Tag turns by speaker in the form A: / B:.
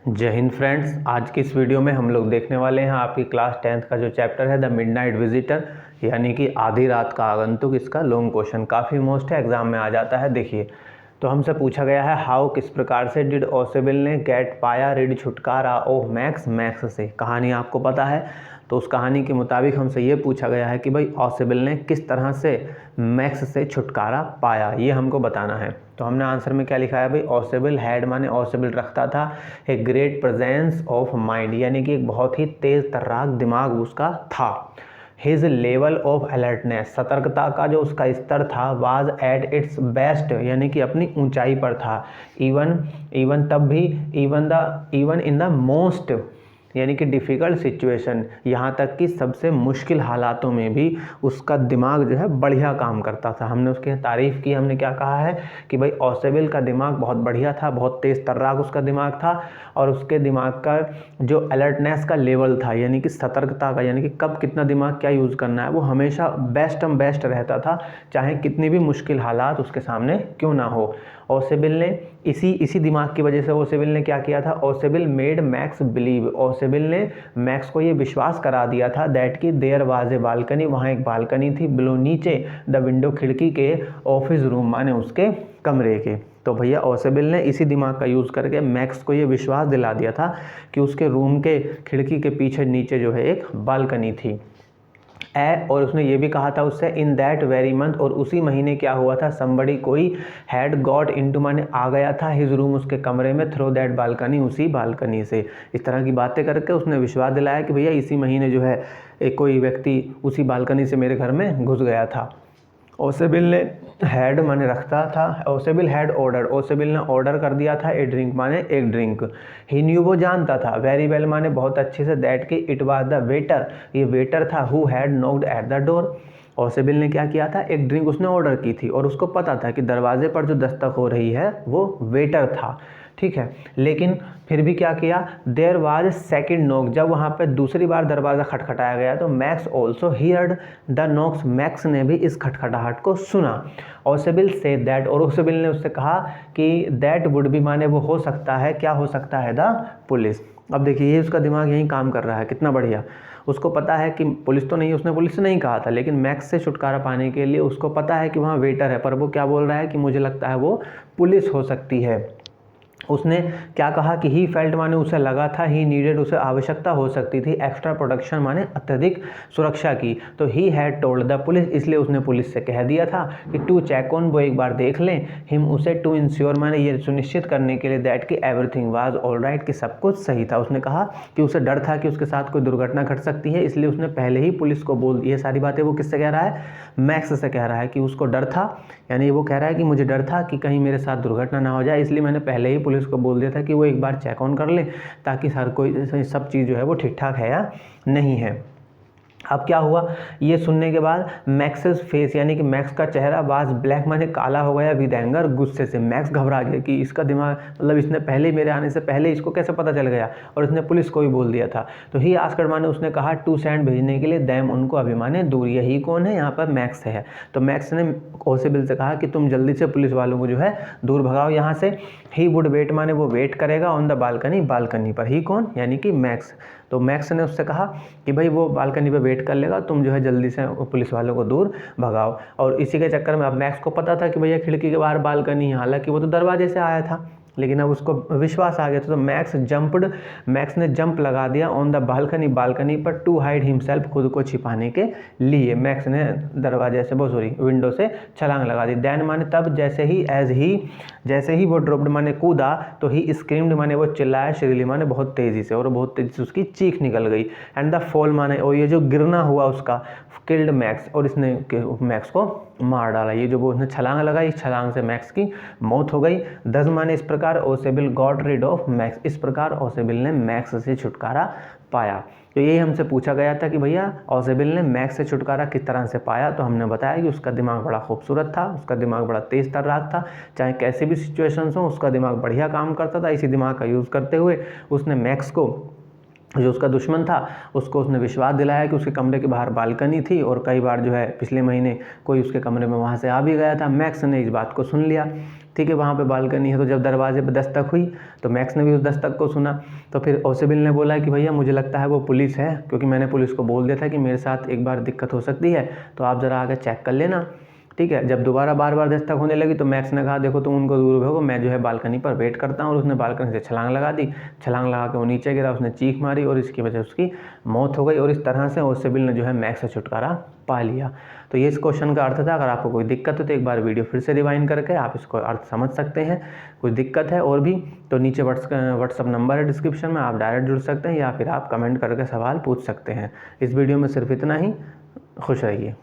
A: जय हिंद फ्रेंड्स। आज की इस वीडियो में हम लोग देखने वाले हैं आपकी क्लास 10th का जो चैप्टर है द मिडनाइट विजिटर, यानी कि आधी रात का आगंतुक। इसका लॉन्ग क्वेश्चन काफ़ी मोस्ट है, एग्जाम में आ जाता है। देखिए, तो हमसे पूछा गया है हाउ, किस प्रकार से डिड ओसेबिल ने गेट पाया रिड छुटकारा ओह मैक्स, मैक्स से। कहानी आपको पता है, तो उस कहानी के मुताबिक हमसे ये पूछा गया है कि भाई ओसेबिल ने किस तरह से मैक्स से छुटकारा पाया, ये हमको बताना है। तो हमने आंसर में क्या लिखा है भाई, ओसेबिल हैड माने ओसेबिल रखता था a great presence of mind, यानी कि एक बहुत ही तेज तर्राक दिमाग उसका था। हिज लेवल ऑफ अलर्टनेस, सतर्कता का जो उसका स्तर था, वाज एट इट्स बेस्ट, यानी कि अपनी ऊंचाई पर था। इवन तब भी, इवन इन द मोस्ट, यानी कि डिफ़िकल्ट सिचुएशन, यहाँ तक कि सबसे मुश्किल हालातों में भी उसका दिमाग जो है बढ़िया काम करता था। हमने उसकी तारीफ़ की, हमने क्या कहा है कि भाई ओसेबिल का दिमाग बहुत बढ़िया था, बहुत तेज़ तर्राक उसका दिमाग था, और उसके दिमाग का जो अलर्टनेस का लेवल था, यानी कि सतर्कता का, यानी कि कब कितना दिमाग क्या यूज़ करना है, वो हमेशा बेस्ट रहता था, चाहे कितनी भी मुश्किल हालात उसके सामने क्यों ना हो। ओसेबिल ने इसी दिमाग की वजह से ओसेबिल ने क्या किया था, ओसेबिल मेड मैक्स बिलीव, ओसेबिल ने मैक्स को ये विश्वास करा दिया था दैट कि देयर वाज ए बालकनी, वहाँ एक बालकनी थी, बिलो नीचे, द विंडो खिड़की के, ऑफिस रूम माने उसके कमरे के। तो भैया ओसेबिल ने इसी दिमाग का यूज़ करके मैक्स को ये विश्वास दिला दिया था कि उसके रूम के खिड़की के पीछे नीचे जो है एक बालकनी थी। और उसने ये भी कहा था उससे इन दैट वेरी मंथ, और उसी महीने क्या हुआ था, समबडी कोई हैड गॉट इनटू माने आ गया था हिज रूम उसके कमरे में, थ्रू दैट बालकनी, उसी बालकनी से। इस तरह की बातें करके उसने विश्वास दिलाया कि भैया इसी महीने जो है एक कोई व्यक्ति उसी बालकनी से मेरे घर में घुस गया था। ओसेबिल ने हैड माने रखता था, ओसेबिल हैड ऑर्डर, ओसेबिल ने ऑर्डर कर दिया था ए ड्रिंक माने एक ड्रिंक। ही न्यू, वो जानता था, वेरी वेल माने बहुत अच्छे से, दैट कि इट वाज द वेटर, ये वेटर था, who had knocked at the door. ओसेबिल ने क्या किया था, एक ड्रिंक उसने ऑर्डर की थी और उसको पता था कि दरवाजे पर जो दस्तक हो रही है वो वेटर था, ठीक है। लेकिन फिर भी क्या किया, देयर वाज सेकंड नॉक, जब वहाँ पे दूसरी बार दरवाज़ा खटखटाया गया तो Max also heard the knocks, Max ने भी इस खटखटाहट को सुना। ओसेबिल से दैट, और ओसेबिल ने उससे कहा कि दैट वुड बी माने वो हो सकता है, क्या हो सकता है, द पुलिस। अब देखिए ये उसका दिमाग यहीं काम कर रहा है, कितना बढ़िया। उसको पता है कि पुलिस तो नहीं, उसने पुलिस से नहीं कहा था, लेकिन मैक्स से छुटकारा पाने के लिए उसको पता है कि वहाँ वेटर है, पर वो क्या बोल रहा है कि मुझे लगता है वो पुलिस हो सकती है। उसने क्या कहा कि ही फेल्ट माने उसे लगा था, ही नीडेड उसे आवश्यकता हो सकती थी, एक्स्ट्रा प्रोटेक्शन माने अत्यधिक सुरक्षा की, तो he had told the police, इसलिए उसने पुलिस से कह दिया था कि टू चेक ऑन, वो एक बार देख लें, हिम उसे, टू इंश्योर माने ये सुनिश्चित करने के लिए, दैट कि एवरीथिंग वाज ऑल राइट, कि सब कुछ सही था। उसने कहा कि उसे डर था कि उसके साथ कोई दुर्घटना घट सकती है, इसलिए उसने पहले ही पुलिस को बोल दी। ये सारी बातें वो किससे कह रहा है, मैक्स से कह रहा है कि उसको डर था, यानी वो कह रहा है कि मुझे डर था कि कहीं मेरे साथ दुर्घटना ना हो जाए, इसलिए मैंने पहले ही पुलिस को बोल दिया था कि वो एक बार चेक ऑन कर ले, ताकि हर कोई सब चीज़ जो है वो ठीक ठाक है या नहीं है। अब क्या हुआ, ये सुनने के बाद मैक्सेस फेस, यानी कि मैक्स का चेहरा वाज ब्लैक माने काला हो गया, विद एंगर, गुस्से से। मैक्स घबरा गया कि इसका दिमाग, मतलब इसने पहले मेरे आने से पहले इसको कैसे पता चल गया, और इसने पुलिस को भी बोल दिया था। तो ही आस्क्ड माने उसने कहा टू सेंड, भेजने के लिए, दैम उनको, अभी माने दूर। यही कौन है, यहाँ पर मैक्स है। तो मैक्स ने ओसेबिल से कहा कि तुम जल्दी से पुलिस वालों को जो है दूर भगाओ यहाँ से। ही वुड वेट माने वो वेट करेगा, ऑन द बालकनी, बालकनी पर। ही कौन, यानी कि मैक्स। तो मैक्स ने उससे कहा कि भाई वो बालकनी पे वेट कर लेगा, तुम जो है जल्दी से पुलिस वालों को दूर भगाओ। और इसी के चक्कर में अब मैक्स को पता था कि भैया खिड़की के बाहर बालकनी है, हालांकि वो तो दरवाजे से आया था, लेकिन अब उसको विश्वास आ गया था। तो मैक्स ने जंप लगा दिया ऑन द बालकनी, बालकनी पर, टू हाइड हिमसेल्फ, खुद को छिपाने के लिए। मैक्स ने दरवाजे से, विंडो से छलांग लगा दी। देन माने तब, जैसे ही वो ड्रॉप्ड माने कूदा, तो ही स्क्रीम्ड माने वो चिल्लाया, श्रीली माने बहुत तेजी से, और बहुत तेजी से उसकी चीख निकल गई। एंड द फॉल माने, और ये जो गिरना हुआ उसका, किल्ड मैक्स, और इसने मैक्स को मार डाला। ये जो वो उसने छलांग लगाई, इस छलांग से मैक्स की मौत हो गई। 10 माने इस प्रकार ओसेबिल गॉट रिड ऑफ मैक्स, इस प्रकार ओसेबिल ने मैक्स से छुटकारा पाया। तो यही हमसे पूछा गया था कि भैया ओसेबिल ने मैक्स से छुटकारा किस तरह से पाया। तो हमने बताया कि उसका दिमाग बड़ा खूबसूरत था, उसका दिमाग बड़ा तेज तर्राक था, चाहे कैसे भी सिचुएशंस हो उसका दिमाग बढ़िया काम करता था। इसी दिमाग का यूज़ करते हुए उसने मैक्स को जो उसका दुश्मन था उसको उसने विश्वास दिलाया कि उसके कमरे के बाहर बालकनी थी और कई बार जो है पिछले महीने कोई उसके कमरे में वहाँ से आ भी गया था। मैक्स ने इस बात को सुन लिया, ठीक है, वहाँ पे बालकनी है। तो जब दरवाजे पे दस्तक हुई तो मैक्स ने भी उस दस्तक को सुना। तो फिर ओसेबिल ने बोला कि भैया मुझे लगता है वो पुलिस है, क्योंकि मैंने पुलिस को बोल दिया था कि मेरे साथ एक बार दिक्कत हो सकती है, तो आप ज़रा आके चेक कर लेना, ठीक है। जब दोबारा बार बार दस्तक होने लगी तो मैक्स ने कहा देखो तुम उनको दूर भेजो, मैं जो है बालकनी पर वेट करता हूँ। और उसने बालकनी से छलांग लगा दी। छलांग लगा के वो नीचे गिरा, उसने चीख मारी और इसकी वजह से उसकी मौत हो गई। और इस तरह से ओसेबिल ने जो है मैक्स से छुटकारा पा लिया। तो ये इस क्वेश्चन का अर्थ था। अगर आपको कोई दिक्कत हो तो एक बार वीडियो फिर से रिवाइंड करके आप इसको अर्थ समझ सकते हैं। कुछ दिक्कत है और भी तो नीचे व्हाट्सअप नंबर है डिस्क्रिप्शन में, आप डायरेक्ट जुड़ सकते हैं या फिर आप कमेंट करके सवाल पूछ सकते हैं। इस वीडियो में सिर्फ इतना ही। खुश रहिए।